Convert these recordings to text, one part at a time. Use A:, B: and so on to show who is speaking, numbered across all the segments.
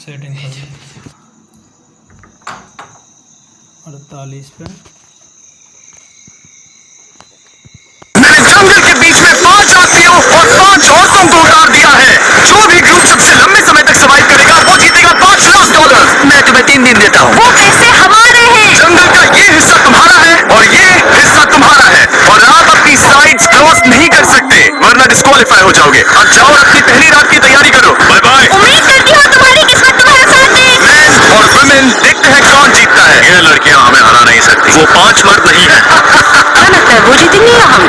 A: Setting कर दी 48 पे।
B: मैंने जंगल के बीच में 5 आदमियों और 5 औरतों को उतार दिया है। जो भी ग्रुप सबसे लंबे समय तक सर्वाइव करेगा वो जीतेगा $5 लाख। मैं तुम्हें 3 दिन देता हूँ।
C: वो कैसे हमारे हैं?
B: जंगल का ये हिस्सा तुम्हारा है और ये हिस्सा तुम्हारा है और आप अपनी साइड्स क्रॉस नहीं कर सकते वरना डिस्क्वालीफाई हो जाओगे। अब जाओ और अपनी पहली रात की तैयारी करो। Bye bye.
C: उम्मीद करती हूँ तुम्हारी किस्मत तुम्हारे साथ है।
B: मेन और वुमेन देखते हैं कौन जीतता है। ये लड़कियां हमें हरा नहीं सकती। वो 5 मर्द नहीं है।
C: क्या लगता है वो जीतेंगे या हम?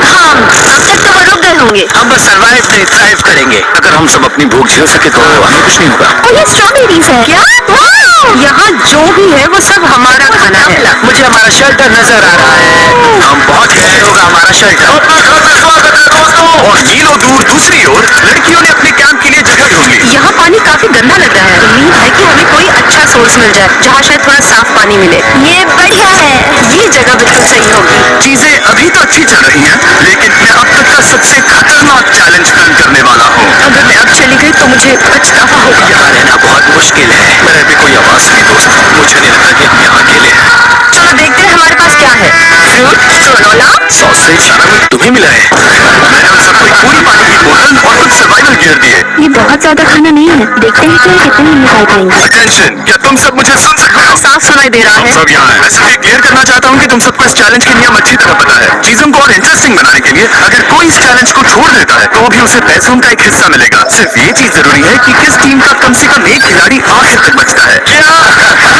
C: अब तक तो वो रुक गए होंगे।
B: हम बस सर्वाइव नहीं थ्राइव करेंगे। अगर हम सब अपनी भूख झेल सके तो हमें कुछ नहीं होगा।
C: और ये स्ट्रॉबेरीज है क्या? यहाँ जो भी है वो सब हमारा खाना है।
B: मुझे हमारा शेल्टर नजर आ रहा है। हम पहुंच गए होगा हमारा शेल्टर। स्वागत है दोस्तों। और मीलों दूर दूसरी ओर लड़कियों ने अपने कैंप के लिए जगह ढूंढ ली।
C: यहाँ पानी काफी गंदा लग रहा है। उम्मीद है कि हमें कोई अच्छा सोर्स मिल जाए जहाँ शायद थोड़ा साफ पानी मिले। ये बढ़िया है। ये जगह बिल्कुल सही होगी।
B: चीजें अभी तो अच्छी चल रही हैं, लेकिन मैं अब तक का सबसे खतरनाक चैलेंज प्लान करने वाला हूँ।
C: अगर मैं अब चली गई तो मुझे पछतावा होगा।
B: यहाँ रहना बहुत मुश्किल है। मेरे भी कोई आवाज नहीं दोस्त। मुझे नहीं लगता कि हम यहाँ अकेले हैं।
C: चलो देखते हैं हमारे पास क्या है। Fruit, granola.
B: सॉसेज सारा कुछ तुम्हें मिला है। मैंने उन सबको एक पूरी पानी की बोतल और कुछ सर्वाइवल गियर दिए।
C: ये बहुत ज्यादा खाना नहीं है। देखते हैं कि कितने निकाल पाएंगे।
B: अटेंशन, क्या तुम सब मुझे सुन सकते हो?
C: साफ सुनाई दे रहा है।
B: सब यहाँ है। मैं सिर्फ क्लियर करना चाहता हूँ कि तुम सबको इस चैलेंज के नियम अच्छी तरह पता है। चीजों को और इंटरेस्टिंग बनाने के लिए अगर कोई इस चैलेंज को छोड़ देता है तो भी उसे पैसों का एक हिस्सा मिलेगा। सिर्फ ये चीज जरूरी है कि किस टीम का कम से कम एक खिलाड़ी आखिर तक बचता है।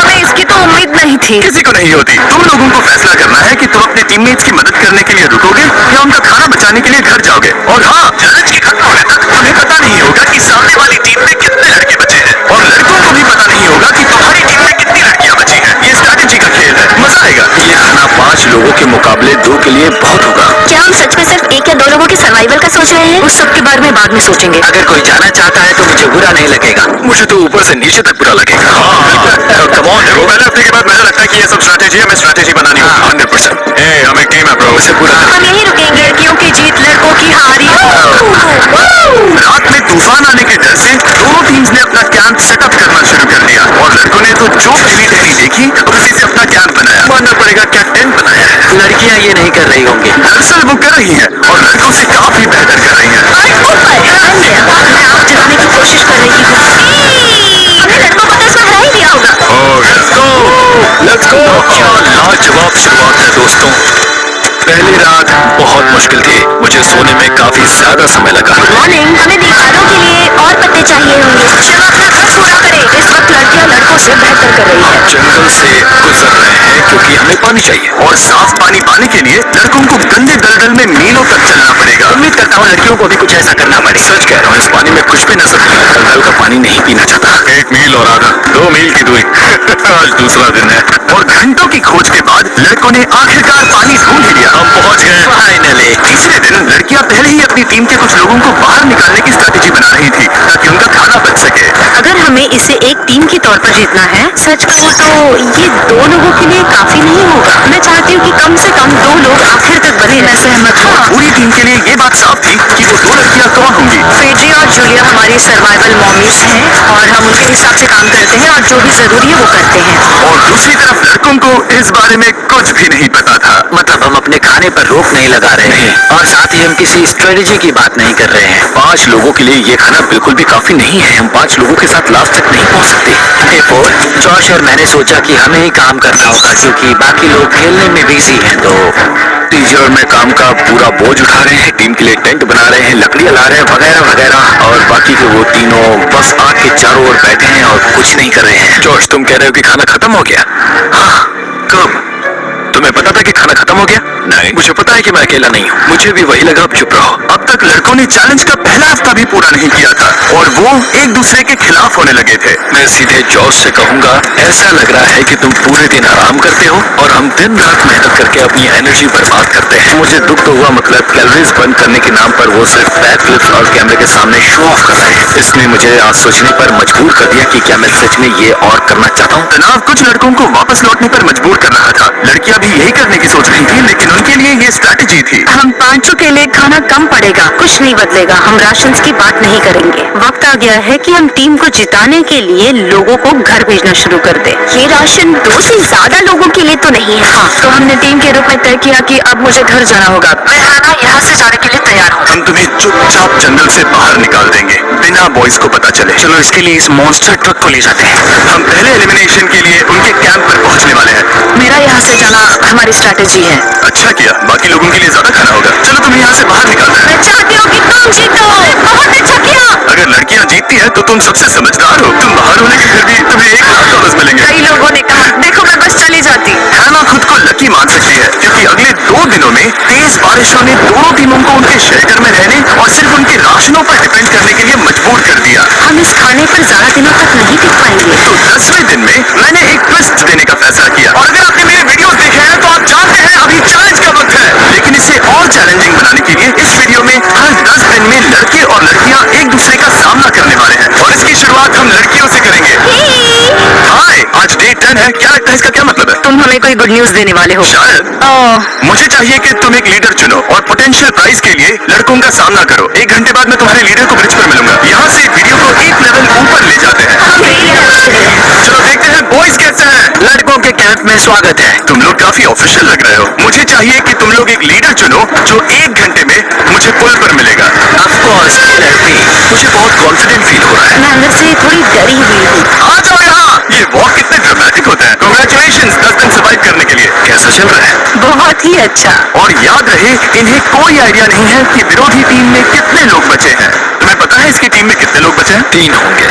C: हमें इसकी तो उम्मीद नहीं थी।
B: किसी को नहीं होती। तुम लोगों को फैसला करना है कि तुम अपने टीममेट्स की मदद करने के लिए रुकोगे या उनका खाना बचाने के लिए घर जाओगे। और हाँ, चैलेंज के खत्म होने तक तुम्हें पता नहीं होगा कि सामने वाली टीम में कितने लड़के बचे हैं और लड़कों को भी पता नहीं होगा कि तुम्हारी टीम में कितनी लड़कियां बची हैं। ये स्ट्रैटेजी का खेल है। मजा आएगा। ये खाना 5 लोगों के मुकाबले 2 के लिए बहुत होगा।
C: क्या हम सच में सिर्फ 1 या 2 लोगों के सर्वाइवल का सोच रहे हैं? उस सब के बारे में बाद में सोचेंगे।
B: अगर कोई जाना चाहता है तो मुझे बुरा नहीं लगेगा। मुझे तो ऊपर से नीचे तक बुरा लगेगा। Come on bro. पहले हफ्ते के बाद मुझे लगता है कि ये सब स्ट्रैटेजी है। हमें स्ट्रैटेजी बनानी होगी 100%। हम एक टीम है ब्रो। उसे पूरा
C: हम यही रुकेंगे। लड़कियों की जीत, लड़कों की हारी।
B: रात में तूफान आने के डर से दोनों टीम्स ने अपना कैंप सेटअप करना शुरू कर दिया और लड़कों ने तो जो पहली टहनी देखी उसी से अपना कैंप बनाया। मानना पड़ेगा क्या टेंट बनाया है। लड़कियां ये नहीं कर रही होंगी। दरअसल वो कर रही हैं और लड़कों से काफी बेहतर कर रही हैं।
C: मैं आप जितने की कोशिश कर रही हूँ। हमने लड़कों को तो इसमें हरा ही दिया होगा।
B: Let's go. क्या लाजवाब शुरुआत है दोस्तों। पहली रात बहुत मुश्किल थी। मुझे सोने में काफी ज्यादा समय लगा।
C: मॉर्निंग। हमें दीवारों के लिए और पत्ते चाहिए होंगे। चलो अपना खर्च पूरा करें। इस वक्त लड़कियां लड़कों से बेहतर कर रही है।
B: जंगल से गुजर रहे हैं क्योंकि हमें पानी चाहिए और साफ पानी पाने के लिए लड़कों को गंदे दलदल में मीलों तक चलना पड़ेगा। उम्मीद करता हूँ लड़कियों को भी कुछ ऐसा करना पड़ेगा। सच कह रहा हूँ, इस पानी में कुछ भी नजर नहीं आता। दलदल का पानी नहीं पीना चाहता। 1 मील और आधा 2 मील की दूरी। आज दूसरा दिन है और घंटों की खोज के बाद लड़कों ने आखिरकार पानी ढूंढ ही लिया। हम पहुंच गए फाइनली। तीसरे दिन लड़कियां पहले ही अपनी टीम के कुछ लोगों को बाहर निकालने की स्ट्रैटेजी बना रही थी ताकि उनका खाना बच सके।
C: अगर हमें इसे एक टीम के तौर पर जीतना है, सच कहूँ तो ये 2 लोगों के लिए काफी नहीं होगा। मैं चाहती हूँ कि कम से कम 2 लोग आखिर तक बने। मैं सहमत हूँ।
B: पूरी टीम के लिए ये बात साफ थी कि वो 2 लड़कियां कौन होंगी।
C: फेड्री और जूलिया हमारी सर्वाइवल मॉमीज हैं और हम उनके हिसाब से काम करते हैं और जो भी जरूरी है वो करते हैं।
B: और दूसरी तरफ लड़कों को इस बारे में कुछ भी नहीं पता था। मतलब हम अपने खाने पर रोक नहीं लगा रहे हैं और साथ ही हम किसी स्ट्रेटेजी की बात नहीं कर रहे हैं। 5 लोगों के लिए ये खाना बिल्कुल भी काफी नहीं है। हम 5 लोगों के साथ लास्ट तक नहीं पहुंच सकते। जॉश और मैंने सोचा कि हमें ही काम करना होगा क्योंकि बाकी लोग खेलने में बिजी हैं। तो टीचर में काम का पूरा बोझ उठा रहे हैं। टीम के लिए टेंट बना रहे हैं, लकड़ियां ला रहे हैं वगैरह वगैरह। और बाकी के वो तीनों बस आग के चारों ओर बैठे हैं और कुछ नहीं कर रहे हैं। जॉश, तुम कह रहे हो कि खाना खत्म हो गया? हाँ। कब? तुम्हें पता था कि खाना खत्म हो गया? नहीं, मुझे पता है कि मैं अकेला नहीं हूँ। मुझे भी वही लगा। अब चुप रहो। अब तक लड़कों ने चैलेंज का पहला हफ्ता भी पूरा नहीं किया था और वो एक दूसरे के खिलाफ होने लगे थे। मैं सीधे जॉश से कहूंगा, ऐसा लग रहा है कि तुम पूरे दिन आराम करते हो और हम दिन रात मेहनत करके अपनी एनर्जी बर्बाद करते हैं। मुझे दुख तो हुआ, मतलब कैलोरीज बर्न करने के नाम पर वो सिर्फ बैक फ्लिप्स और कैमरे के सामने शो ऑफ कर रहे हैं। इसने मुझे आज सोचने पर मजबूर कर दिया कि क्या मैं सच में ये और करना चाहता हूँ। तनाव कुछ लड़कों को वापस लौटने पर मजबूर कर रहा था। लड़कियां भी यही करने की सोच रही थी, लेकिन उनके लिए ये स्ट्रैटेजी थी।
C: हम पांचों के लिए खाना कम पड़ेगा, कुछ नहीं बदलेगा, हम राशन की बात नहीं करेंगे। वक्त आ गया है कि हम टीम को जिताने के लिए लोगों को घर भेजना शुरू कर दे। ये राशन 2 से ज्यादा लोगों के लिए तो नहीं है। हाँ, तो हमने टीम के रूप में तय किया कि अब मुझे घर जाना होगा। मैं हाना यहाँ से जाने के लिए तैयार हूँ।
B: हम तुम्हें चुपचाप जंगल से बाहर निकाल देंगे, बिना बॉयज को पता चले। चलो इसके लिए इस मॉन्स्टर ट्रक को ले जाते हैं। हम पहले एलिमिनेशन के लिए उनके कैंप पर पहुंचने वाले हैं।
C: मेरा यहाँ से जाना हमारी स्ट्रैटेजी है।
B: अच्छा किया, बाकी लोगों के लिए ज्यादा खाना होगा। चलो तुम्हें यहाँ से बाहर निकालना है।
C: मैं चाहती हूँ कि तुम जीतो। बहुत अच्छा किया।
B: अगर लड़कियाँ जीतती है तो तुम सबसे समझदार हो। तुम बाहर होने के फिर भी तुम्हें $1,00,000 मिलेंगे।
C: कई लोगों ने कहा, देखो मैं बस चली जाती।
B: हैना खुद को लकी मान सकती है, क्योंकि अगले 2 दिनों में तेज बारिशों ने दोनों टीमों को उनके शेल्टर में रहने और सिर्फ उनके राशनों पर डिपेंड करने के लिए मजबूर कर दिया।
C: हम इस खाने पर ज्यादा दिनों तक नहीं टिक पाएंगे।
B: तो 10वें दिन में मैंने एक ट्विस्ट देने का फैसला किया। और अगर आपने मेरे वीडियोस देखे हैं तो आप जानते हैं अभी चैलेंज का वक्त है। लेकिन इसे और चैलेंजिंग बनाने के लिए इस वीडियो में हर 10 दिन में लड़के और लड़कियां एक दूसरे का सामना करने वाले हैं, और इसकी शुरुआत हम लड़कियों से करेंगे। हाय, आज डे 10 है। क्या लगता है इसका क्या मतलब है?
C: तुम हमें कोई गुड न्यूज देने वाले हो।
B: शायद। मुझे चाहिए कि तुम एक लीडर चुनो और पोटेंशियल प्राइज के लिए लड़कों का सामना करो। 1 घंटे बाद मैं तुम्हारे लीडर को ब्रिज पर मिलूंगा। यहाँ से वीडियो को एक लेवल ऊपर ले जाते हैं। चलो देखते हैं बॉयज कैसे हैं। लड़कों के कैंप में स्वागत है। तुम लोग काफी ऑफिशियल लग रहे हो। मुझे चाहिए कि तुम लोग एक लीडर चुनो जो 1 घंटे में मुझे पुल पर मिलेगा। ऑफ कोर्स लड़की, मुझे बहुत कॉन्फिडेंट फील हो रहा है।
C: मैं अंदर से थोड़ी डरी हुई हूँ।
B: आ जाओ यहाँ। ये वॉक कितने ड्रामेटिक होते हैं। कांग्रेचुलेशंस 10 दिन सर्वाइव करने के लिए। कैसा चल रहा है?
C: बहुत ही अच्छा।
B: और याद रहे, इन्हें कोई आइडिया नहीं है कि विरोधी टीम में कितने लोग बचे हैं। तुम्हें पता है इसकी टीम में कितने लोग बचे हैं? 3 होंगे।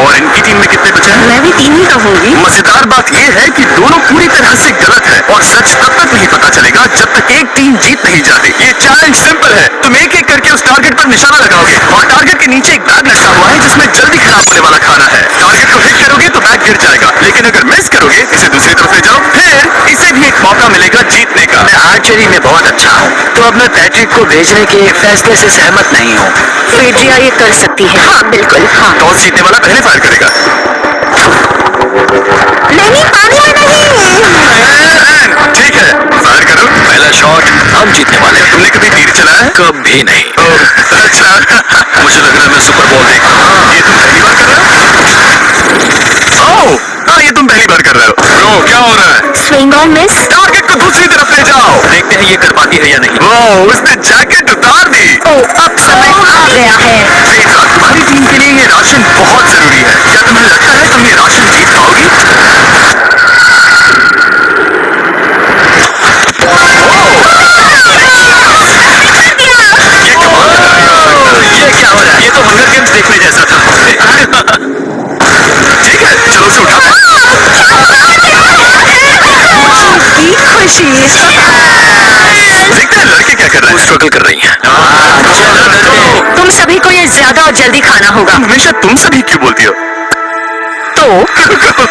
B: और इनकी टीम में कितने बचे हैं?
C: मैं भी 3 ही कहूंगी।
B: मजेदार बात यह है कि दोनों पूरी तरह से गलत है, और सच तब तक नहीं पता चलेगा जब तक एक टीम जीत नहीं जाती। ये चैलेंज सिंपल है। तुम एक एक करके उस टारगेट पर निशाना लगाओगे, और टारगेट के नीचे एक बैग लटका हुआ है जिसमें जल्दी खराब होने वाला खाना है। टारगेट को हिट करोगे तो बैग गिर जाएगा, लेकिन अगर मिस करोगे इसे दूसरी तरफ ले जाओ, फिर इसे भी एक मौका मिलेगा जीतने का। मैं आर्चरी में बहुत अच्छा हूँ, तो अब मैं पैट्रिक को भेजने के फैसले से सहमत नहीं हूँ।
C: फेड्रिया ये कर सकती है। हाँ बिल्कुल। हाँ
B: टॉस जीतने वाला पहले फायर करेगा।
C: नहीं, पानी में नहीं।
B: ठीक है, फायर करो। पहला शॉट हम जीतने वाले हैं। तुमने कभी तीर चलाया है? कभी नहीं। अच्छा, मुझे लग रहा है मैं सुपर बॉल देख रहा हूँ। ये तुम पहली बार कर रहे हो? ओह, हाँ ये तुम पहली बार कर रहे हो। ब्रो, क्या हो रहा है?
C: स्विंग और मिस।
B: टारगेट को दूसरी तरफ ले जाओ। देखते हैं ये कर पाती है या नहीं। ओह, उसने जैकेट उतार दी।
C: अब समय आ गया है।
B: बेटा, तुम्हारी टीम के लिए ये राशन बहुत जरूरी है। क्या तुम्हें लगता है तुम ये राशन जीत पाओगी? ये क्या हो रहा है? ये तो हंगर गेम्स देखने जैसा था। ठीक है, चलो उसे उठाते हैं।
C: की खुशी।
B: देखते हैं लड़के क्या कर रहे हैं। स्ट्रगल कर रही हैं। चलो लड़के।
C: तुम सभी को ये ज्यादा और जल्दी खाना होगा।
B: तुम हमेशा तुम सभी क्यों बोलती हो?
C: तो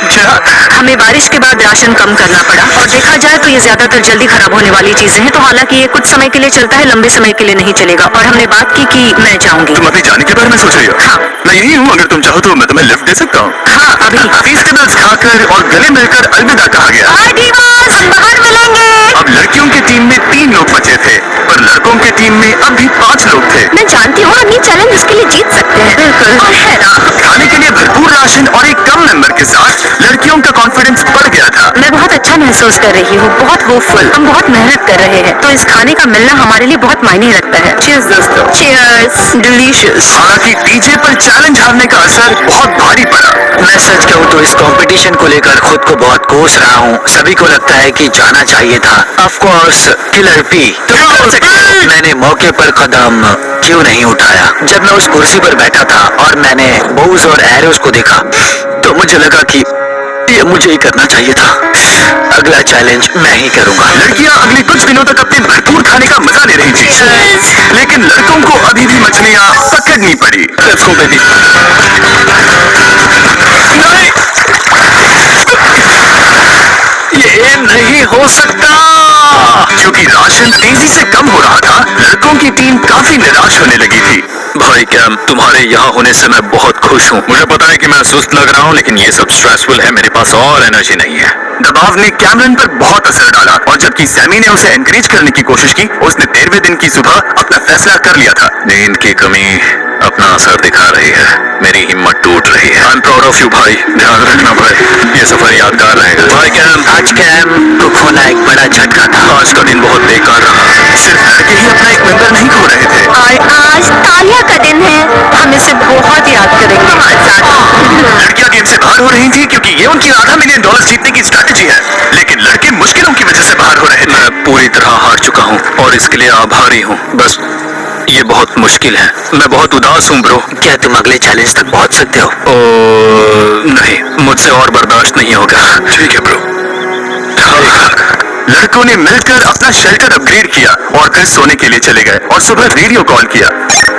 B: क्या?
C: हमें बारिश के बाद राशन कम करना पड़ा, और देखा जाए तो ये ज्यादातर जल्दी खराब होने वाली चीजें हैं। तो हालांकि ये कुछ समय के लिए चलता है, लंबे समय के लिए नहीं चलेगा। और हमने बात की कि मैं जाऊंगी।
B: तुम अभी जाने के बारे में सोच रही हो?
C: हाँ।
B: मैं यही हूँ, अगर तुम चाहो तो मैं तुम्हें लिफ्ट दे सकता हूँ।
C: हाँ अभी।
B: फेस्टिवल्स खाकर और गले मिलकर अलविदा कहा गया।
C: हम बाहर मिलेंगे।
B: अब लड़कियों की टीम में 3 लोग बचे थे, पर लड़कों की टीम में अब भी 5 लोग थे।
C: मैं जानती हूँ हम ये चैलेंज इसके लिए जीत सकते हैं। बिल्कुल। और है ना,
B: खाने के लिए भरपूर राशन और एक कम मेंबर के साथ लड़कियों का कॉन्फिडेंस बढ़ गया था।
C: मैं बहुत अच्छा महसूस कर रही हूँ, बहुत होपफुल। हम बहुत मेहनत कर रहे हैं, तो इस खाने का मिलना हमारे लिए बहुत मायने रखता है। चीयर्स दोस्तों। चीयर्स। डिलीशियस।
B: हालांकि डीजे पर चैलेंज हारने का असर बहुत भारी पड़ा। मैं सच कहूँ तो इस कंपटीशन को लेकर खुद को बहुत कोस रहा हूँ। सभी को लगता है कि जाना चाहिए था। ऑफ कोर्स किलर पी, तुम कर सकते हो। मैंने मौके पर कदम क्यों नहीं उठाया? जब मैं उस कुर्सी पर बैठा था और मैंने बोज और एरोस को देखा, तो मुझे लगा कि ये मुझे ही करना चाहिए था। अगला चैलेंज मैं ही करूंगा। लड़कियां अगले कुछ दिनों तक अपने भरपूर खाने का मजा ले रही थी, लेकिन लड़कों को अभी भी मछलियां पकड़नी पड़ी। Let's go baby. नहीं, ये नहीं हो सकता। क्योंकि राशन तेजी से कम हो रहा था, लड़कों की टीम काफी निराश होने लगी थी। भाई कैम, तुम्हारे यहाँ होने से मैं बहुत खुश हूँ। मुझे पता है कि मैं सुस्त लग रहा हूँ, लेकिन ये सब स्ट्रेसफुल है, मेरे पास और एनर्जी नहीं है। दबाव ने कैमरन पर बहुत असर डाला और जबकि सैमी ने उसे एनकरेज करने की कोशिश की, उसने 13वें दिन की सुबह अपना फैसला कर लिया था। नींद की कमी अपना असर दिखा रही है, मेरी हिम्मत टूट रही है। I am proud of you भाई, ध्यान रखना भाई, ये सफर यादगार रहेगा। भाई कैम, आज कैम को खोना एक बड़ा झटका था। आज का दिन बहुत बेकार रहा। सिर्फ लड़के ही अपना एक मेंबर नहीं खो रहे थे,
C: और आज तालिया का दिन है, हम इसे बहुत याद करेंगे।
B: लड़कियां गेम से बाहर हो रही थी क्योंकि ये उनकी $500 मिलियन जीतने की स्ट्रैटेजी है, लेकिन लड़के मुश्किलों की वजह से बाहर हो रहे थे। मैं पूरी तरह हार चुका हूँ और इसके लिए आभारी हूँ। बस ये बहुत मुश्किल है, मैं बहुत उदास हूँ ब्रो। क्या तुम अगले चैलेंज तक पहुँच सकते हो? नहीं, मुझसे और बर्दाश्त नहीं होगा। ठीक है ब्रो। लड़कों ने मिलकर अपना शेल्टर अपग्रेड किया और फिर सोने के लिए चले गए और सुबह वीडियो कॉल किया।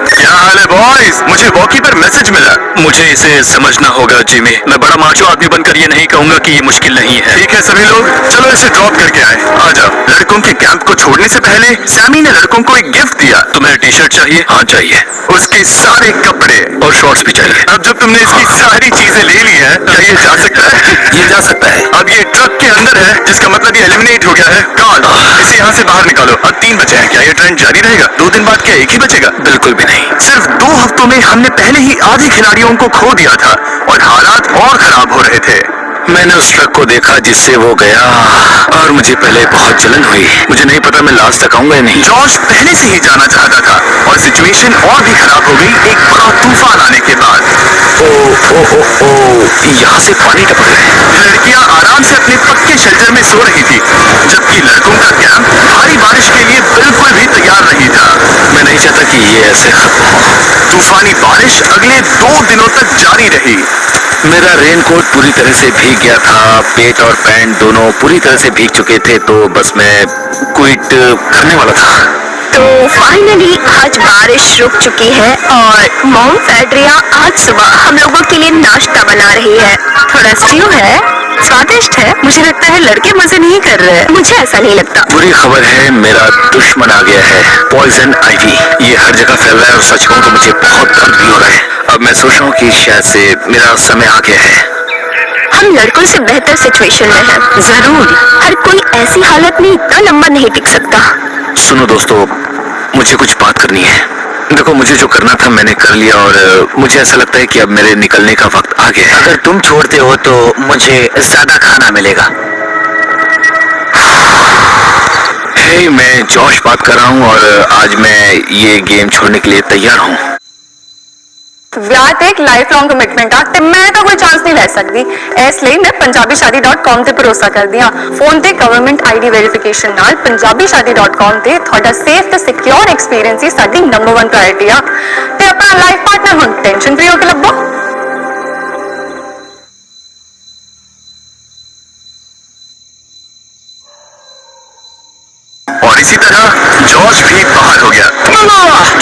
B: क्या हाल है बॉयज? मुझे वॉकी पर मैसेज मिला। मुझे इसे समझना होगा जिमी, मैं बड़ा माचो आदमी बनकर ये नहीं कहूंगा कि ये मुश्किल नहीं है। ठीक है सभी लोग, चलो इसे ड्रॉप करके आए। आ जाओ। लड़कों के कैंप को छोड़ने से पहले सैमी ने लड़कों को एक गिफ्ट दिया। तुम्हें टी शर्ट चाहिए? हाँ चाहिए। उसके सारे कपड़े और शॉर्ट्स भी चाहिए। अब जब तुमने इसकी सारी चीजें ले ली है, क्या ये जा सकता है? ये जा सकता है। अब ये ट्रक के अंदर है, जिसका मतलब ये एलिमिनेट हो गया है। कार्ड, इसे यहाँ से बाहर निकालो। अब 3 बचे हैं। क्या ये ट्रेंड जारी रहेगा? 2 दिन बाद क्या एक ही बचेगा? बिल्कुल भी नहीं। सिर्फ 2 हफ्तों में हमने पहले ही आधे खिलाड़ियों को खो दिया था और हालात और खराब हो रहे थे। मैंने उस ट्रक को देखा जिससे वो गया और मुझे पहले बहुत जलन हुई। मुझे नहीं पता मैं लास्ट तक आऊंगा या नहीं। जॉर्ज पहले से ही जाना चाहता था और सिचुएशन और भी खराब हो गई एक बड़ा तूफान आने के बाद। यहाँ से पानी टपक रहा है। लड़कियां आराम से अपने पक्के शेल्टर में सो रही थी, जबकि लड़कों का कैंप भारी बारिश के लिए बिल्कुल भी तैयार नहीं था। मैं नहीं चाहता कि ये ऐसे खत्म हो। तूफानी बारिश अगले 2 दिनों तक जारी रही। मेरा रेनकोट पूरी तरह से भीग गया था, पेट और पैंट दोनों पूरी तरह से भीग चुके थे, तो बस मैं क्विट करने वाला था।
C: तो फाइनली आज बारिश रुक चुकी है और मॉम फेड्रिया आज सुबह हम लोगों के लिए नाश्ता बना रही है। थोड़ा स्ट्यू है, स्वादिष्ट है। मुझे लगता है लड़के मजे नहीं कर रहे हैं। मुझे ऐसा नहीं लगता।
B: बुरी खबर है, मेरा दुश्मन आ गया है, पॉइजन आइवी। ये हर जगह फैल रहा है और सच कहूं तो मुझे बहुत दर्द भी हो रहा है। अब मैं सोच रहा हूँ कि शायद से मेरा समय आ गया है।
C: हम लड़कों से बेहतर सिचुएशन में हैं। जरूर, हर कोई ऐसी हालत में इतना लंबा नहीं टिक सकता।
B: सुनो दोस्तों, मुझे कुछ बात करनी है। देखो, मुझे जो करना था मैंने कर लिया और मुझे ऐसा लगता है कि अब मेरे निकलने का वक्त आ गया है। अगर तुम छोड़ते हो तो मुझे ज्यादा खाना मिलेगा। हे, मैं जॉश बात कर रहा हूँ और आज मैं ये गेम छोड़ने के लिए तैयार हूँ।
D: ਵਿਆਹ ਤੇ ਇੱਕ ਲਾਈਫ ਲੌਂਗ ਕਮਿਟਮੈਂਟ ਆ ਤੇ ਮੈਂ ਤਾਂ ਕੋਈ ਚਾਂਸ ਨਹੀਂ ਲੈ ਸਕਦੀ। ਇਸ ਲਈ ਮੈਂ punjabishadi.com ਤੇ ਭਰੋਸਾ ਕਰਦੀ ਹਾਂ। ਫੋਨ ਤੇ ਗਵਰਨਮੈਂਟ ਆਈਡੀ ਵੈਰੀਫਿਕੇਸ਼ਨ ਨਾਲ punjabishadi.com ਤੇ ਤੁਹਾਡਾ ਸੇਫ ਤੇ ਸਿਕਿਉਰ ਐਕਸਪੀਰੀਅੰਸ ਹੀ ਸਾਡੀ ਨੰਬਰ 1 ਪ੍ਰਾਇੋਰਟੀ ਆ ਤੇ ਆਪਣਾ ਲਾਈਫ ਪਾਰਟਨਰ ਹੁਣ ਟੈਨਸ਼ਨ ਫ੍ਰੀ ਹੋ ਕੇ ਲੱਭੋ।
B: और इसी तरह जॉर्ज भी बाहर हो गया।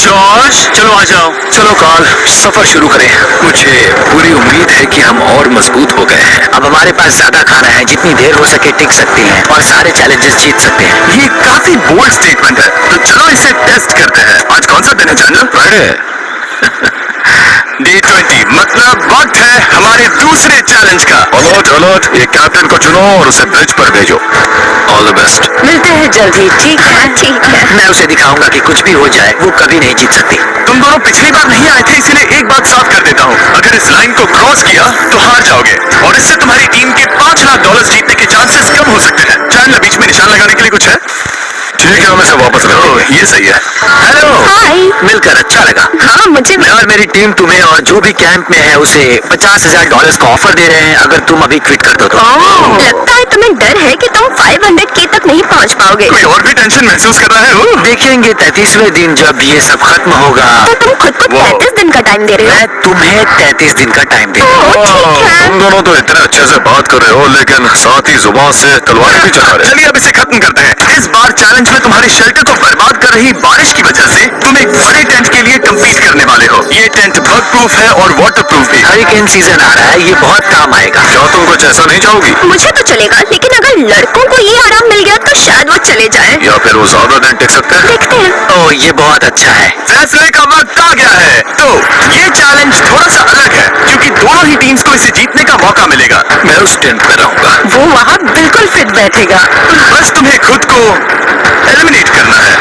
B: जॉर्ज, चलो आ जाओ। चलो कार्ल, सफर शुरू करें। मुझे पूरी उम्मीद है कि हम और मजबूत हो गए हैं। अब हमारे पास ज्यादा खाना है, जितनी देर हो सके टिक सकते हैं और सारे चैलेंजेस जीत सकते हैं। ये काफी बोल्ड स्टेटमेंट है, तो चलो इसे टेस्ट करते हैं। आज कौन सा दिन है जानना? फ्राइडे। Day 20, मतलब वक्त है हमारे दूसरे चैलेंज का। अलर्ट अलर्ट, ये कैप्टन को चुनो और उसे ब्रिज पर भेजो। All the best.
C: मिलते हैं जल्दी। ठीक है, ठीक है।
B: मैं उसे दिखाऊंगा कि कुछ भी हो जाए वो कभी नहीं जीत सकती। तुम दोनों पिछली बार नहीं आए थे, इसलिए एक बात साफ कर देता हूँ। अगर इस लाइन को क्रॉस किया तो हार जाओगे और इससे तुम्हारी टीम के $5 लाख जीतने के चांसेस कम हो सकते हैं। चैनल बीच में निशान लगाने के लिए कुछ है? ठीक है, मैं से वापस रखो। ये सही है। हेलो,
C: हाय।
B: मिलकर अच्छा लगा।
C: हाँ, मुझे
B: मैं और मेरी टीम तुम्हें और जो भी कैंप में है उसे $50,000 का ऑफर दे रहे हैं अगर तुम अभी क्विट कर दो तो।
C: लगता है तुम्हें डर है कि तुम 500K तक नहीं पहुंच पाओगे।
B: कोई और भी टेंशन महसूस कर रहा है? देखेंगे 33वें दिन जब ये सब खत्म होगा।
C: तो तुम खुद को 33 दिन का टाइम दे रहे हो?
B: मैं तुम्हें 33 दिन का टाइम दे रहा हूँ।
C: ठीक है।
B: तुम दोनों तो इतने अच्छे से बात कर रहे हो, लेकिन साथ ही जुबान से तलवार भी चला रहे। चलिए अब इसे खत्म करते हैं। इस बार चैलेंज में तुम्हारे शेल्टर को बर्बाद कर रही बारिश की वजह से तुम एक बड़े टेंट के लिए कम्पीट करने वाले हो। ये टेंट बग प्रूफ है और वाटर प्रूफ भी। हरिकेन सीजन आ रहा है, ये बहुत काम आएगा। क्या तुम कुछ ऐसा नहीं चाहोगी?
C: मुझे तो चलेगा, लेकिन अगर लड़कों को ये आराम मिल गया तो शायद वो चले जाए।
B: या फिर वो ज्यादा दिन टिक सकते हैं।
C: देखते हैं।
B: ओह, ये बहुत अच्छा है। फैसले का वक्त आ गया है। तो ये चैलेंज थोड़ा सा अलग है क्योंकि दोनों ही टीम्स को इसे जीतने का मौका मिलेगा। मैं उस टेंट में रहूंगा।
C: वो वहाँ बिल्कुल फिट बैठेगा।
B: बस तुम्हें खुद को एलिमिनेट करना है।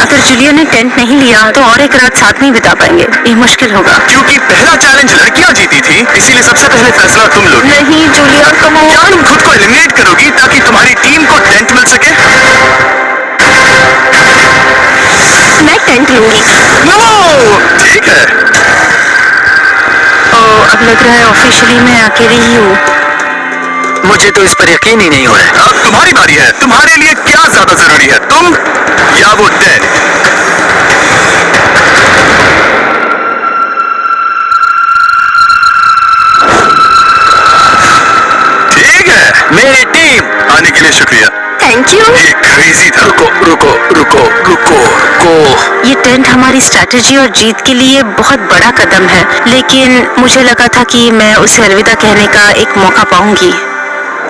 C: अगर जूलिया ने टेंट नहीं लिया तो और एक रात साथ नहीं बिता पाएंगे। ये मुश्किल होगा।
B: क्योंकि पहला चैलेंज लड़कियां जीती थी, इसीलिए सबसे पहले फैसला तुम लोगी।
C: नहीं जूलिया, कम ऑन।
B: क्या तुम खुद को एलिमिनेट करोगी ताकि तुम्हारी टीम को टेंट मिल सके?
C: मैं टेंट लूंगी।
B: नो, ठीक है।
C: अब लग रहा है ऑफिशियली मैं अकेली ही हूँ।
B: मुझे तो इस पर यकीन ही नहीं हो रहा है। अब तुम्हारी बारी है। तुम्हारे लिए क्या ज्यादा जरूरी है, तुम या वो टेंट? ठीक है, मेरी टीम आने के लिए शुक्रिया।
C: Thank you.
B: ये क्रेजी था। रुको रुको रुको रुको रुको।
C: ये टेंट हमारी स्ट्रैटेजी और जीत के लिए बहुत बड़ा कदम है, लेकिन मुझे लगा था कि मैं उसे अलविदा कहने का एक मौका पाऊंगी।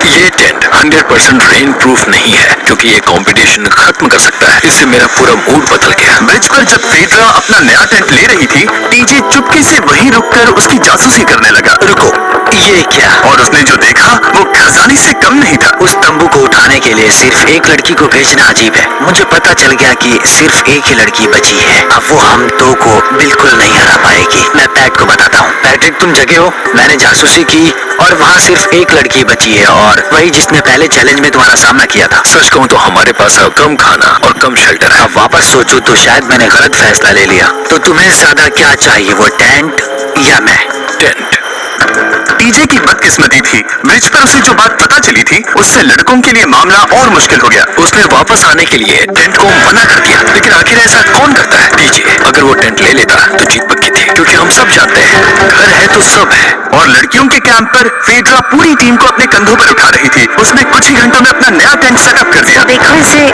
B: ये टेंट 100% रेन प्रूफ नहीं है क्योंकि ये कंपटीशन खत्म कर सकता है। इससे मेरा पूरा मूड बदल गया। ब्रिज पर जब फेड्रा अपना नया टेंट ले रही थी, टीजे चुपके से वहीं रुककर उसकी जासूसी करने लगा। रुको, ये क्या? और उसने जो देखा वो खजाने से कम नहीं था। उस तंबू को उठाने के लिए सिर्फ एक लड़की को भेजना अजीब है। मुझे पता चल गया कि सिर्फ एक ही लड़की बची है। अब वो हम दो को बिल्कुल नहीं हरा पाएगी। मैं पैट को बताता हूँ। पैट्रिक, तुम जगे हो? मैंने जासूसी की और वहाँ सिर्फ एक लड़की बची है, और वही जिसने पहले चैलेंज में तुम्हारा सामना किया था। सच कहूँ तो हमारे पास कम खाना और कम शेल्टर है। अब वापस सोचो तो शायद मैंने गलत फैसला ले लिया। तो तुम्हें ज्यादा क्या चाहिए, वो टेंट या मैं? टेंट। टीजे की बदकिस्मती थी, ब्रिज पर उसे जो बात पता चली थी उससे लड़कों के लिए मामला और मुश्किल हो गया। उसने वापस आने के लिए टेंट को मना कर दिया, लेकिन आखिर ऐसा कौन करता है? टीजे अगर वो टेंट ले लेता तो जीत पक्की थी, क्योंकि हम सब जानते हैं घर है तो सब है। और लड़कियों के कैंप पर फेड्रा पूरी टीम को अपने कंधों पर उठा रही थी। उसने कुछ ही घंटों में अपना नया टेंट सेटअप कर दिया।
C: देखो इसे,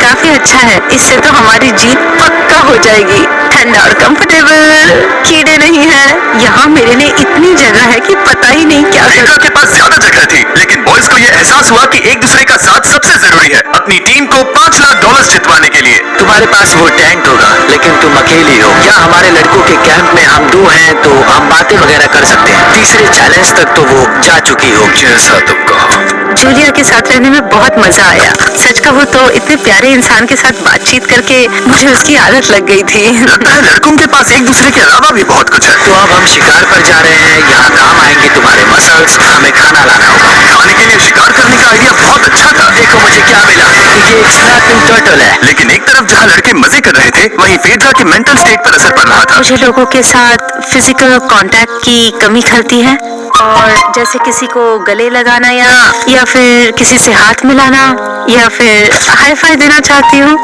C: काफी अच्छा है। इससे तो हमारी जीत पक्का हो जाएगी। ठंडा और कंफर्टेबल, कीड़े नहीं है। यहाँ मेरे लिए इतनी जगह है कि पता ही नहीं क्या
B: फेड्रा के पास ज्यादा जगह थी, लेकिन बॉयज को यह एहसास हुआ कि एक दूसरे का साथ सबसे जरूरी है अपनी टीम को $5 लाख जितवाने के लिए। तुम्हारे पास वो टेंट होगा, लेकिन तुम अकेली हो। क्या हमारे लड़कों के कैंप में हम दो हैं तो हम बातें वगैरह कर सकते हैं। तीसरे चैलेंज तक तो वो जा चुकी हो। जैसा तुम कहो।
C: जूलिया के साथ रहने में बहुत मजा आया। सच कहूँ तो इतने प्यारे इंसान के साथ बातचीत करके मुझे उसकी आदत लग गई थी।
B: लगता है लड़कों के पास एक दूसरे के अलावा भी बहुत कुछ है। तो अब हम शिकार पर जा रहे हैं। यहाँ काम आएंगे तुम्हारे मसल्स। हमें खाना लाना होगा। खाने के लिए शिकार करने का आइडिया बहुत अच्छा था। देखो मुझे क्या मिला, ये एक स्नैपिंग टर्टल है। लेकिन एक तरफ जहाँ लड़के मजे कर रहे थे, वहीं फेड्रा के मेंटल स्टेट पर असर पड़ रहा था।
C: मुझे लोगों के साथ फिजिकल कांटेक्ट की कमी खलती है, और जैसे किसी को गले लगाना या फिर किसी से हाथ मिलाना या फिर हाई फाई देना चाहती हूँ।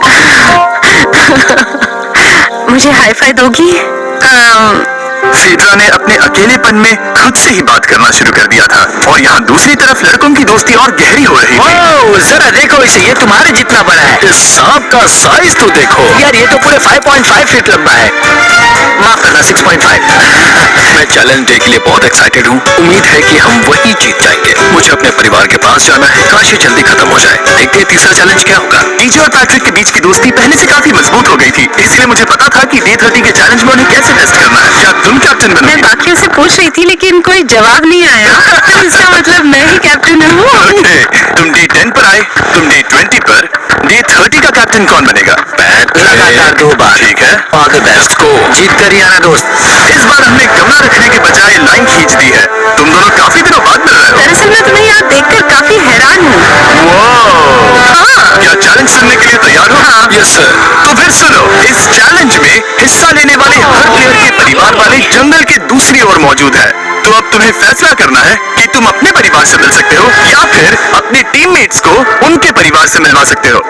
C: मुझे हाई फाई दोगी?
B: फेड्रा ने अपने अकेलेपन में खुद से ही बात करना शुरू कर दिया था, और यहाँ दूसरी तरफ लड़कों की दोस्ती और गहरी हो रही थी। ओह, जरा देखो इसे, ये तुम्हारे जितना बड़ा है। इस सांप का साइज तो देखो यार, ये तो पूरे 5.5 फीट लंबा है। माफ करना, 6.5। मैं चैलेंज डे के लिए बहुत एक्साइटेड हूँ। उम्मीद है कि हम वही जीत जाएंगे। मुझे अपने परिवार के पास जाना है। काश ये जल्दी खत्म हो जाए। देखते हैं तीसरा चैलेंज क्या होगा। टीजे और पैट्रिक के बीच की दोस्ती पहले से काफी मजबूत हो गई थी, इसलिए मुझे पता था कि डे 30 के चैलेंज में उन्हें कैसे टेस्ट करना है। क्या तुम कैप्टन बनोगी?
C: मैं बाकियों से पूछ रही थी, लेकिन कोई जवाब नहीं आया। तो इसका मतलब मैं ही कैप्टन हूँ।
B: ओके, तुम डे 10 पर आए, तुम डे 20 पर। डे 30 का कैप्टन कौन बनेगा? लगातार 2 बार। ठीक है, ऑल द बेस्ट। को जीत कर ही आना दोस्त। इस बार हमने गमला रखने के बजाय लाइन खींच दी है। तुम दोनों काफी दिनों बाद मिल रहे हो।
C: दरअसल मैं तुम्हें यहाँ देखकर काफी हैरान हूँ।
B: क्या चैलेंज सुनने के लिए तैयार हो? Yes sir. तो फिर सुनो, इस चैलेंज में हिस्सा लेने वाले हर प्लेयर के परिवार वाले जंगल के दूसरी ओर मौजूद है। तो अब तुम्हें फैसला करना है कि तुम अपने परिवार से मिल सकते हो या फिर अपने टीममेट्स को उनके परिवार से मिलवा सकते हो।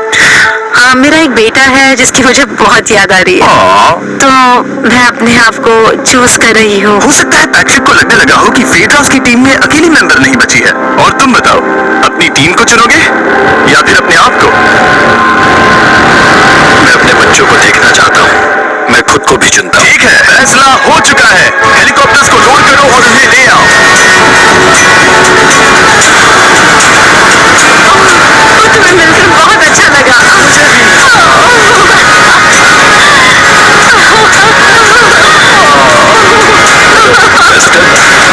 C: मेरा एक बेटा है जिसकी मुझे बहुत याद आ रही है, तो मैं अपने आप को चूज कर रही हूँ।
B: हो सकता है पैट्रिक को लगने लगा हो कि फेड्रा उसकी टीम में अकेली मेंबर नहीं बची है। और तुम बताओ, अपनी टीम को चुनोगे फैसला हो चुका है। हेलीकॉप्टर्स को लोड करो और उन्हें ले आओ।
C: तुम्हें मिलकर बहुत अच्छा लगा।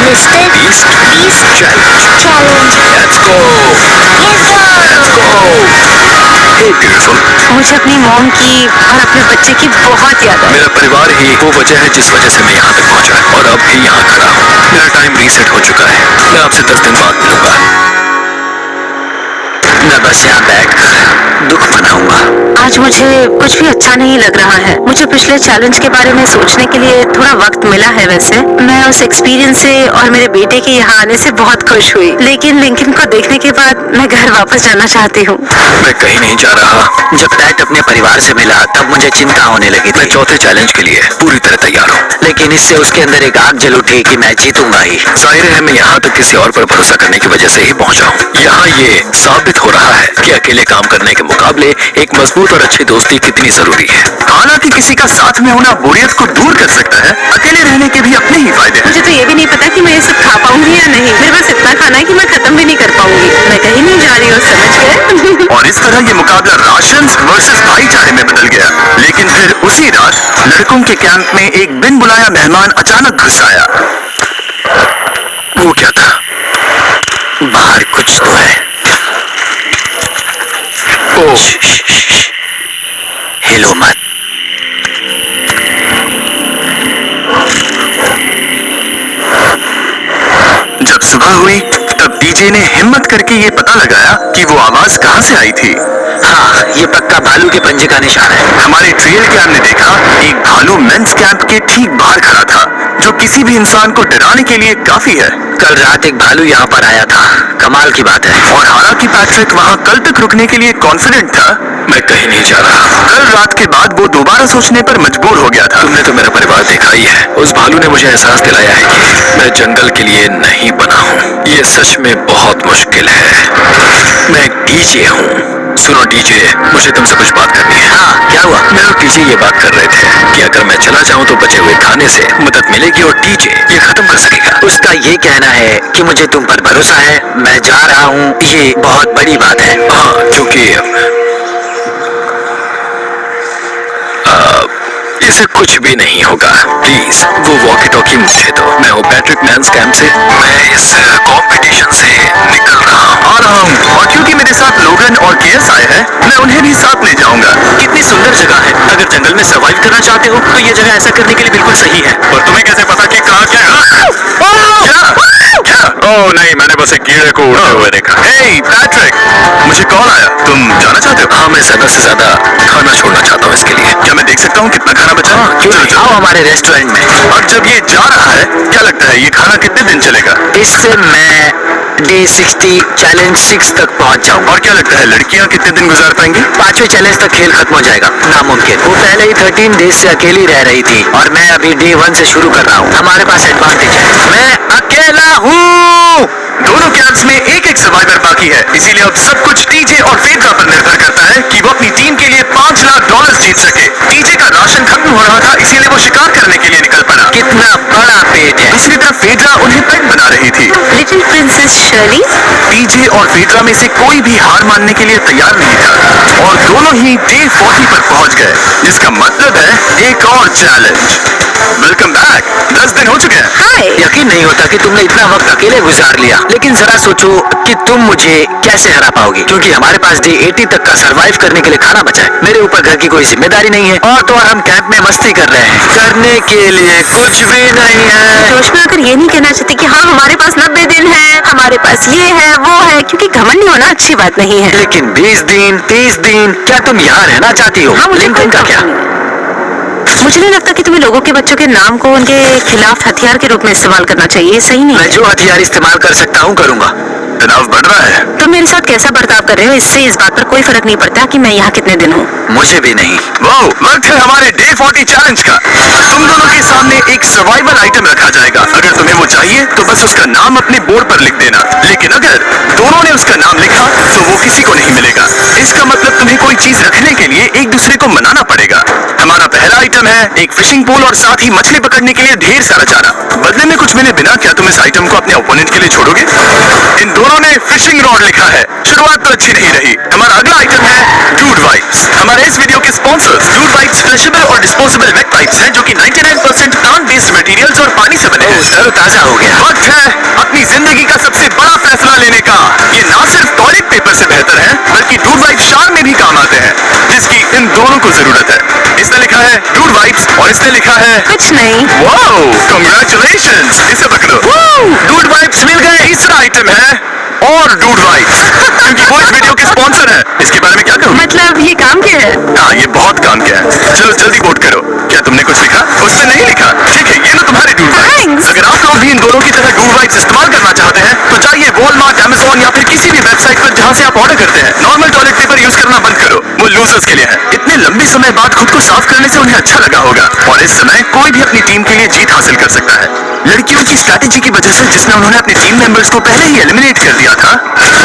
B: Mister Beast challenge. Let's go. Let's go. Hey beautiful.
C: मुझे अपनी मॉम की और अपने बच्चे की बहुत याद है।
B: मेरा परिवार ही वो वजह है जिस वजह से मैं यहाँ तक पहुँचा और अब भी यहाँ खड़ा हूँ। मेरा टाइम रीसेट हो चुका है। मैं आपसे 10 दिन बाद मिलूंगा। मैं बस यहाँ बैठकर दुख मनाऊंगा।
C: आज मुझे कुछ भी अच्छा नहीं लग रहा है। मुझे पिछले चैलेंज के बारे में सोचने के लिए थोड़ा वक्त मिला है। वैसे मैं उस एक्सपीरियंस से और मेरे बेटे के यहाँ आने से बहुत खुश हुई, लेकिन लिंकन को देखने के बाद मैं घर वापस जाना चाहती हूँ।
B: मैं कहीं नहीं जा रहा। जब पैट अपने परिवार से मिला तब मुझे चिंता होने लगी। मैं चौथे चैलेंज के लिए पूरी तरह तैयार हूँ, लेकिन इससे उसके अंदर एक आग जल उठी कि मैं जीतूंगा ही। जाहिर है मैं यहाँ तक किसी और पर भरोसा करने की वजह से ही पहुँचा हूँ। यहाँ ये साबित हो रहा है कि अकेले काम करने के मुकाबले एक मजबूत और अच्छी दोस्ती कितनी जरूरी है। हालांकि किसी का साथ में होना बोरियत को दूर कर सकता है, अकेले रहने के भी अपने ही फायदे हैं।
C: मुझे तो ये भी नहीं पता कि मैं ये सब खा पाऊंगी या नहीं। मेरे पास इतना खाना है कि मैं खत्म भी नहीं कर पाऊंगी। मैं कहीं नहीं जा रही हूँ, समझ गए?
B: और इस तरह ये मुकाबला राशंस वर्सेस भाईचारे में बदल गया। लेकिन फिर उसी रात लड़कों के कैंप में एक बिन बुलाया मेहमान अचानक घुस आया। वो क्या था? बाहर कुछ तो है। ओह, हिलो मत। जब सुबह हुई तब डीजे ने हिम्मत करके ये पता लगाया कि वो आवाज कहां से आई थी। हाँ, ये पक्का भालू के पंजे का निशान है। हमारे ट्रेल कैम ने देखा एक भालू मेंस कैंप के ठीक बाहर खड़ा था, जो किसी भी इंसान को डराने के लिए काफी है। कल रात एक भालू यहाँ पर आया था, कमाल की बात है। और हालांकि पैट्रिक वहाँ कल तक रुकने के लिए कॉन्फिडेंट था, मैं कहीं नहीं जा रहा। कल रात के बाद वो दोबारा सोचने पर मजबूर हो गया था। तुमने तो मेरा परिवार देखा ही है। उस भालू ने मुझे एहसास दिलाया है कि मैं जंगल के लिए नहीं बना हूँ। ये सच में बहुत मुश्किल है। मैं एक डीजे हूँ। सुनो डीजे, मुझे तुमसे कुछ बात करनी है। हाँ, क्या हुआ? मैं और डीजे ये बात कर रहे थे कि अगर मैं चला जाऊँ तो बचे हुए खाने से मदद मिलेगी और डीजे ये खत्म कर सकेगा। उसका ये कहना है कि मुझे तुम पर भरोसा है, मैं जा रहा हूँ, ये बहुत बड़ी बात है। हाँ, क्योंकि इसे कुछ भी नहीं होगा। प्लीज वो वॉकी टॉकी मुझे दो। मैं हूँ पैट्रिक मेंस कैंप से। मैं इस कंपटीशन से निकल रहा हूँ। आ रहा हूँ, और क्योंकि मेरे साथ लोगन और केएस आए हैं, मैं उन्हें भी साथ ले जाऊंगा। कितनी सुंदर जगह है। अगर जंगल में सर्वाइव करना चाहते हो तो ये जगह ऐसा करने के लिए बिल्कुल सही है। और तुम्हें कैसे पता कि कहाँ क्या? क्या? ओह नहीं, मैंने बस एक कीड़े को उड़ते हुए देखा। हे पैट्रिक, मुझे कॉल आया। तुम जाना चाहते हो? हाँ, मैं ज्यादा से ज्यादा खाना छोड़ना चाहता हूँ इसके लिए। क्या मैं देख सकता हूँ कितना खाना बचा? क्यों नहीं? आओ हमारे रेस्टोरेंट में। और जब ये जा रहा है, क्या लगता है ये खाना कितने दिन चलेगा? इससे मैं डे 60 चैलेंज 6 तक पहुंच जाऊँ। और क्या लगता है लड़कियाँ कितने दिन गुजार पाएंगी? 5वें चैलेंज तक खेल खत्म हो जाएगा। नामुमकिन। वो पहले ही 13 डेज से अकेली रह रही थी और मैं अभी डे 1 से शुरू कर रहा हूँ। हमारे पास एडवांटेज है, मैं अकेला हूँ। दोनों कैंप्स में एक एक सर्वाइवर बाकी है, इसीलिए अब सब कुछ टीजे और फेड्रा पर निर्भर करता है कि वो अपनी टीम के लिए $5 लाख जीत सके। टीजे का राशन खत्म हो रहा था, इसीलिए वो शिकार करने के लिए निकल पड़ा। कितना बड़ा पेट है। दूसरी तरफ फेड्रा उन्हें पेट बना रही थी।
C: Little princess Shirley.
B: टीजे और फेड्रा में से कोई भी हार मानने के लिए तैयार नहीं था और दोनों ही डे 40 पर पहुंच गए, जिसका मतलब है एक और चैलेंज। Welcome back. 10 दिन हो चुके हैं।
C: हाय।
B: यकीन नहीं होता कि तुमने इतना वक्त अकेले गुजार लिया, लेकिन जरा सोचो कि तुम मुझे कैसे हरा पाओगी, क्योंकि हमारे पास डे 80 तक का सरवाइव करने के लिए खाना बचा है। मेरे ऊपर घर की कोई जिम्मेदारी नहीं है और तो और हम कैंप में मस्ती कर रहे हैं। करने के लिए कुछ भी नहीं है।
C: जोश में अगर ये नहीं कहना चाहती कि हाँ हमारे पास 90 दिन है, हमारे पास ये है वो है, क्योंकि घमंडी होना अच्छी बात नहीं है।
B: लेकिन 20 दिन 30 दिन, क्या तुम यहाँ रहना चाहती हो?
C: हाँ, मुझे
B: लिंकन का क्या?
C: मुझे नहीं लगता कि तुम्हें लोगों के बच्चों के नाम को उनके खिलाफ हथियार के रूप में इस्तेमाल करना चाहिए। सही नहीं
B: मैं
C: है।
B: जो हथियार इस्तेमाल कर सकता हूँ करूँगा। तनाव बढ़ रहा है।
C: तुम मेरे साथ कैसा बर्ताव कर रहे हो, इससे इस बात पर कोई फर्क नहीं पड़ता कि मैं यहाँ कितने दिन हूँ।
B: मुझे भी नहीं। वो वक्त है हमारे डे 40 चैलेंज का। तुम दोनों के सामने एक सर्वाइवल आइटम रखा जाएगा। अगर तुम्हें वो चाहिए तो बस उसका नाम अपने बोर्ड पर लिख देना, लेकिन अगर दोनों ने उसका नाम लिखा तो वो किसी को नहीं मिलेगा। इसका मतलब तुम्हें कोई चीज रखने के लिए एक दूसरे को मनाना पड़ेगा। हमारा पहला आइटम है, एक फिशिंग पोल और साथ ही मछली पकड़ने के लिए ढेर सारा चारा। बदले में कुछ मिले बिना क्या तुम इस आइटम को अपने ओपोनेंट के लिए छोड़ोगे? इन दोनों ने फिशिंग रॉड लिखा है। शुरुआत तो अच्छी नहीं रही। हमारा अगला आइटम है डूड वाइप्स। हमारे इस वीडियो के स्पॉन्सर्स डूड वाइप्स फ्लशेबल और डिस्पोजेबल वेट वाइप्स हैं जो कि 99% प्लांट बेस्ड मटेरियल्स और पानी से बने हैं।
E: ताजा हो गया।
B: वक्त है अपनी जिंदगी का सबसे बड़ा फैसला लेने का। ये ना सिर्फ टॉयलेट पेपर से बेहतर है बल्कि डूड वाइप शार में भी काम आते हैं, जिसकी इन दोनों को जरूरत है। इसने लिखा है डूड वाइप्स और इसने लिखा है
C: कुछ नहीं।
B: Wow, congratulations. इसे पकड़ो। डूड वाइप्स मिल गए। तीसरा आइटम है और डूड वाइप्स, क्योंकि वो इस वीडियो के स्पॉन्सर है। इसके बारे में क्या कहूँ?
C: मतलब ये काम क्या है?
B: हाँ, ये बहुत काम किया है। चलो जल्दी कोट करो। क्या तुमने कुछ लिखा? उसने नहीं लिखा। ठीक है, ये लो तुम्हारे डूड वाइप्स।
C: Thanks.
B: अगर आप लोग भी इन दोनों की तरह डूड वाइप्स इस्तेमाल करना चाहते हैं तो चाहिए वॉलमार्ट, अमेज़न या फिर किसी भी वेबसाइट पर जहाँ से आप ऑर्डर करते हैं। नॉर्मल टॉयलेट पेपर यूज करना बंद करो, वो लूजर्स के लिए है। इतने लंबे समय बाद खुद को साफ करने से उन्हें अच्छा लगा होगा और इस समय कोई भी अपनी टीम के लिए जीत हासिल कर सकता है। लड़कियों की स्ट्रैटेजी की वजह से, जिसमें उन्होंने अपने टीम मेंबर्स को पहले ही एलिमिनेट कर दिया था,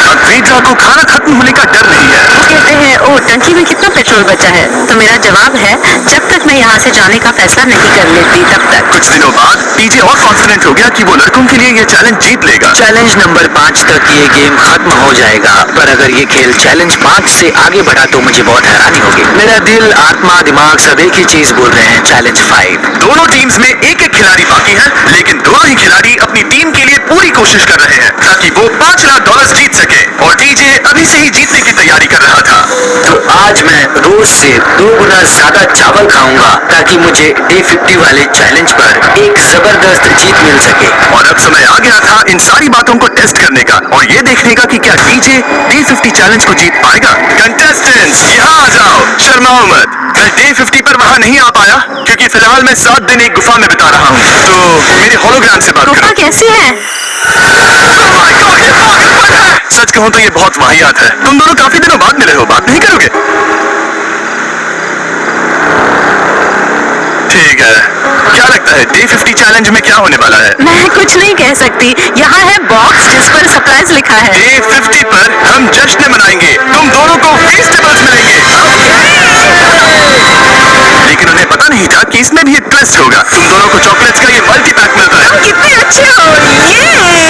B: अब फेड्रा को खाना खत्म होने का डर नहीं है।
C: वो कहते हैं ओ टंकी में कितना पेट्रोल बचा है, तो मेरा जवाब है जब तक मैं यहाँ से जाने का फैसला नहीं कर लेती तब तक।
B: कुछ दिनों बाद टीजे और कॉन्फिडेंट हो गया कि वो लड़कों के लिए ये चैलेंज जीत लेगा।
E: चैलेंज नंबर 5 तक ये गेम खत्म हो जाएगा, पर अगर ये खेल चैलेंज 5 से आगे बढ़ा तो मुझे बहुत हैरानी होगी। मेरा दिल, आत्मा, दिमाग सब एक ही चीज बोल रहे हैं, चैलेंज 5।
B: दोनों टीम्स में एक एक खिलाड़ी बाकी है, लेकिन दोनों ही खिलाड़ी अपनी टीम के लिए पूरी कोशिश कर रहे हैं ताकि वो $5 लाख जीत सके। और टीजे अभी से ही जीतने की तैयारी कर रहा था।
E: तो आज मैं रोज से 2 गुना ज्यादा चावल खाऊंगा ताकि मुझे डे 50 वाले चैलेंज पर एक जबरदस्त जीत मिल सके।
B: और अब समय आ गया था इन सारी बातों को टेस्ट करने का और ये देखने का कि क्या टीजे डे 50 चैलेंज को जीत पाएगा। कंटेस्टेंट्स यहाँ आ जाओ, शर्माओ मत। मैं डे 50 पर वहाँ नहीं आ पाया क्योंकि फिलहाल मैं 7 दिन एक गुफा में बिता रहा हूँ, तो मेरे होलोग्राम से बात
C: गुफा
B: करो।
C: कैसी है?
B: Oh my God, ये पागलपन है। सच कहूँ तो ये बहुत वाहियात है। तुम दोनों काफी दिनों बाद मिले हो, बात नहीं करोगे? ठीक है, क्या लगता है डे 50 चैलेंज में क्या होने वाला है?
C: मैं कुछ नहीं कह सकती। यहाँ है बॉक्स जिस पर सरप्राइज लिखा है।
B: डे 50 पर हम जश्न मनाएंगे, तुम दोनों को फेस्टिवल्स मिलेंगे। लेकिन उन्हें पता नहीं था कि इसमें भी एक ट्विस्ट होगा। तुम दोनों को चॉकलेट्स का ये मल्टी पैक मिलता है।
C: कितने अच्छे हो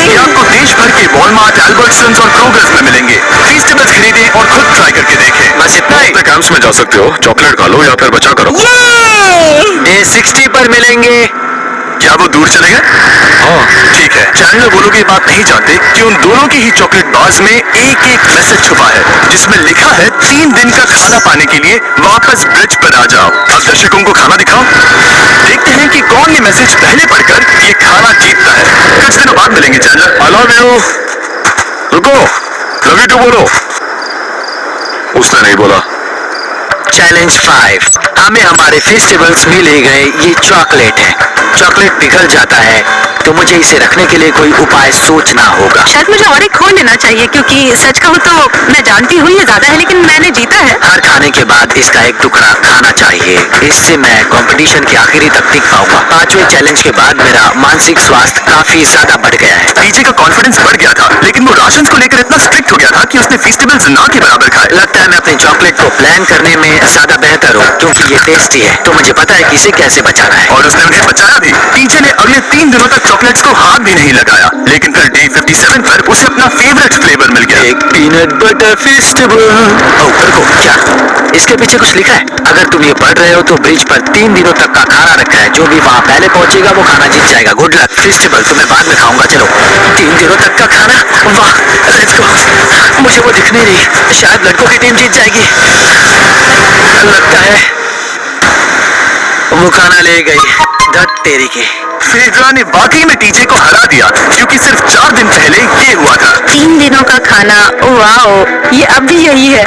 B: ये आपको देश भर के वॉलमार्ट, अल्बर्टसन्स और क्रोगर्स में मिलेंगे। फेस्टिवल्स खरीदें और खुद ट्राई करके देखें।
E: बस इतना ही।
B: कैंप्स में जा सकते हो, चॉकलेट खा लो या फिर बचा करो।
E: डे 60 पर मिलेंगे।
B: क्या वो दूर चले गए? हाँ, ठीक है। चैनलर वो लोग ये बात नहीं जानते कि उन दोनों की ही चॉकलेट बार्स में एक मैसेज छुपा है जिसमें लिखा है 3 दिन का खाना पाने के लिए वापस ब्रिज पर आ जाओ। अब दर्शकों को खाना दिखाओ। देखते हैं कि कौन ये मैसेज पहले पढ़कर ये खाना जीतता है। कुछ दिनों बाद मिलेंगे चैनलर। I love you. रुको, लव यू टू बोलो। उसने नहीं बोला।
E: चैलेंज 5। हमें हमारे फेस्टिवल्स में ले गए ये चॉकलेट है। चॉकलेट पिघल जाता है तो मुझे इसे रखने के लिए कोई उपाय सोचना होगा।
C: शायद मुझे और एक खो लेना चाहिए क्योंकि सच कहूँ तो मैं जानती हूँ ये ज्यादा है लेकिन मैंने जीता है।
E: हर खाने के बाद इसका एक टुकड़ा खाना चाहिए, इससे मैं कंपटीशन के आखिरी तक टिक पाऊंगा। 5वें चैलेंज के बाद मेरा मानसिक स्वास्थ्य काफी ज्यादा बढ़ गया है।
B: टीजे का कॉन्फिडेंस बढ़ गया था, लेकिन वो राशंस को लेकर इतना स्ट्रिक्ट हो गया था कि उसने फेस्टिवल्स ना के बराबर खाए।
E: लगता है मैं अपने चॉकलेट को प्लान करने में ज्यादा बेहतर हूँ क्योंकि ये टेस्टी है तो मुझे पता है कि इसे कैसे बचाना है।
B: और उसने उन्हें बचाया भी। टीजे ने अगले 3 दिनों तक चॉकलेट्स को हाथ भी नहीं लगाया, लेकिन फिर डे 57 पर उसे अपना फेवरेट फ्लेवर मिल गया।
E: एक पीनट बटर फेस्टिवल। रुको, क्या इसके पीछे कुछ लिखा है? अगर तुम ये पढ़ रहे हो तो ब्रिज पर 3 दिनों तक का खाना रखा है, जो भी वहाँ पहले पहुंचेगा वो खाना जीत जाएगा। Good luck. फेस्टिवल तुम्हें बाद में खाऊंगा। चलो, 3 दिनों तक का खाना, वाह लेट्स गो। मुझे वो दिख नहीं रही, शायद लड़कों की टीम जीत जाएगी। लगता है वो खाना ले गई। धत तेरी की।
B: फेड्रा ने वाकई में टीजे को हरा दिया क्योंकि सिर्फ 4 दिन पहले ये हुआ था।
C: 3 दिनों का खाना, वाओ, ये अब भी यही है।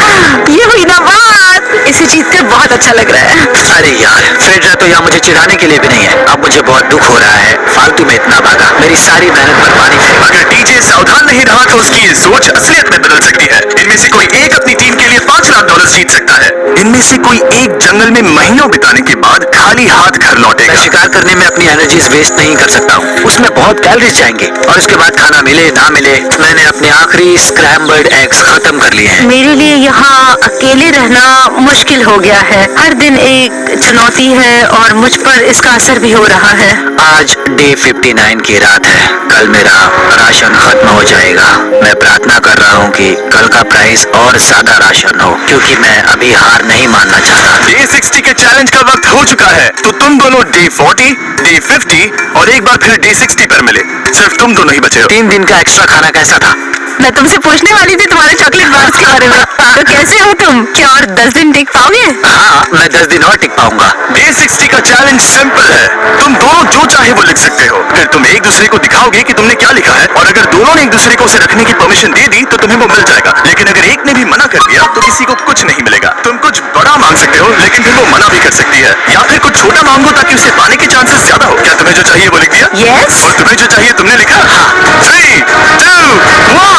C: ये हुई ना बात। इसे जीतकर बहुत अच्छा लग रहा है।
E: अरे यार, फेड्रा तो यहाँ मुझे चिढ़ाने के लिए भी नहीं है। अब मुझे बहुत दुख हो रहा है, फालतू में इतना भागा, मेरी सारी मेहनत पर पानी फिर।
B: अगर टीजे सावधान नहीं रहा तो उसकी ये सोच असलियत में बदल सकती है। इनमें से कोई एक अपनी टीम के लिए $5 लाख जीत सकता है। इनमें से कोई एक जंग जंगल में महीनों बिताने के बाद खाली हाथ घर लौटेगा।
E: मैं शिकार करने में अपनी एनर्जीज वेस्ट नहीं कर सकता हूँ, उसमें बहुत कैलोरीज जाएंगे और उसके बाद खाना मिले ना मिले मैंने अपने आखिरी स्क्रैम्बल्ड एग्स खत्म कर लिए हैं।
C: मेरे लिए यहाँ अकेले रहना मुश्किल हो गया है। हर दिन एक चुनौती है और मुझ पर इसका असर भी हो रहा है।
E: आज डे 59 की रात है, कल मेरा राशन खत्म हो जाएगा। मैं प्रार्थना कर रहा हूँ कि कल का प्राइस और ज्यादा राशन हो, क्योंकि मैं अभी हार नहीं मानना चाहता।
B: डे 60 के चैलेंज का वक्त हो चुका है, तो तुम दोनों डे 40, डे 50 और एक बार फिर डे 60 पर मिले। सिर्फ तुम दोनों ही बचे हो।
E: 3 दिन का एक्स्ट्रा खाना कैसा था?
C: मैं तुमसे पूछने वाली थी तुम्हारे चॉकलेट बार्स के बारे में। तो कैसे हो तुम? क्या और 10 दिन टिक पाओगे?
E: हाँ, मैं 10 दिन और टिक पाऊंगा।
B: डे 60 का चैलेंज सिंपल है, तुम दोनों जो चाहे वो लिख सकते हो। फिर तुम एक दूसरे को दिखाओगे कि तुमने क्या लिखा है, और अगर दोनों ने एक दूसरे को उसे रखने की परमिशन दे दी तो तुम्हें वो मिल जाएगा। लेकिन अगर एक ने भी मना कर दिया तो किसी को कुछ नहीं मिलेगा। तुम कुछ बड़ा मांग सकते हो, लेकिन फिर वो मना भी कर सकती है, या फिर कुछ छोटा मांगो ताकि उसे पाने के चांसेस ज्यादा हो। क्या तुम्हें जो चाहिए वो लिख दिया?
C: यस।
B: और तुम्हें जो चाहिए तुमने लिखा? हाँ। 3, 2,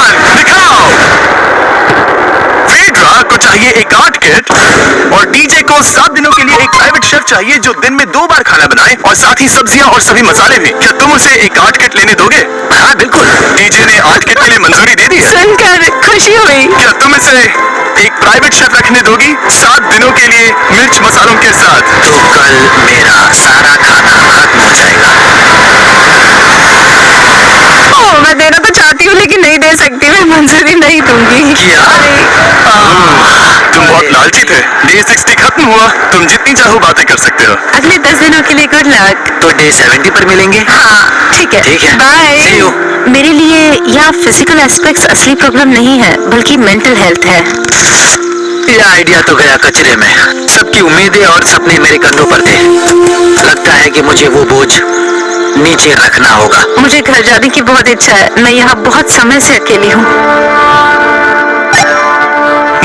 B: 1 दिखाओ। फेड्रा को चाहिए एक आर्ट किट और डीजे को 7 दिनों के लिए एक प्राइवेट शेफ चाहिए जो दिन में 2 बार खाना बनाए और साथ ही सब्जियां और सभी मसाले भी। क्या तुम उसे एक आर्ट किट लेने दोगे?
E: हाँ बिल्कुल।
B: डीजे ने आर्ट किट के लिए मंजूरी दे दी है।
C: सुनकर खुशी हुई।
B: क्या तुम इसे एक प्राइवेट शेफ रखने दोगी 7 दिनों के लिए मिर्च मसालों के साथ?
E: तो कल मेरा सारा खाना खत्म हो जाएगा।
C: ओह, मैं देना तो चाहती हूँ लेकिन नहीं दे सकती। मैं मंजूरी नहीं दूंगी।
E: क्या?
B: तुम बहुत लालची थे। डे 60 खत्म हुआ, तुम जितनी चाहो बातें कर सकते हो।
C: अगले 10 दिनों के लिए गुड लक।
E: तो डे 70 पर मिलेंगे।
C: हाँ ठीक है।
E: ठीक है।
C: बाय।
E: See you।
C: मेरे लिए यह फिजिकल एस्पेक्ट्स असली प्रॉब्लम नहीं है, बल्कि मेंटल हेल्थ है।
E: ये आइडिया तो गया कचरे में। सबकी उम्मीदें और सपने मेरे कंधों पर थे। लगता है कि मुझे वो बोझ नीचे रखना होगा।
C: मुझे घर जाने की बहुत इच्छा है। मैं यहाँ बहुत समय से अकेली हूँ।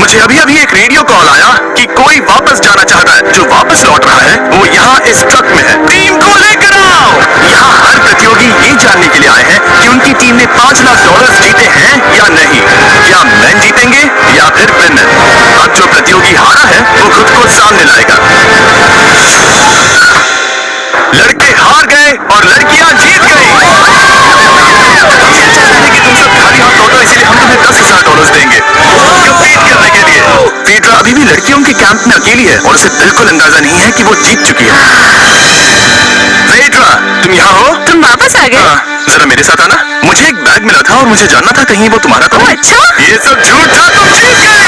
B: मुझे अभी अभी एक रेडियो कॉल आया कि कोई वापस जाना चाहता है। जो वापस लौट रहा है वो यहाँ इस ट्रक में है। टीम को लेकर आओ। यहाँ हर प्रतियोगी ये जानने के लिए आए हैं कि उनकी टीम ने $5 लाख जीते हैं या नहीं। या मैन जीतेंगे या फिर विनर। अब जो प्रतियोगी हारा है वो खुद को सामने लाएगा। लड़के हार गए और लड़कियां जीत गई। कि तुम सब खाली हाथ लौटो, इसलिए हम तुम्हें $10,000 देंगे कम्पीट करने के लिए। पेट्रा अभी भी लड़कियों के कैंप में अकेली है और उसे बिल्कुल अंदाजा नहीं है कि वो जीत चुकी है। पेट्रा, तुम यहाँ हो?
C: तुम वापस आ गए?
B: हाँ, जरा मेरे साथ आना। मुझे एक बैग मिला था और मुझे जानना था कहीं वो तुम्हारा तो
C: ओह,
B: नहीं।
C: अच्छा?
B: ये सब झूठ था, तुम जीत गए।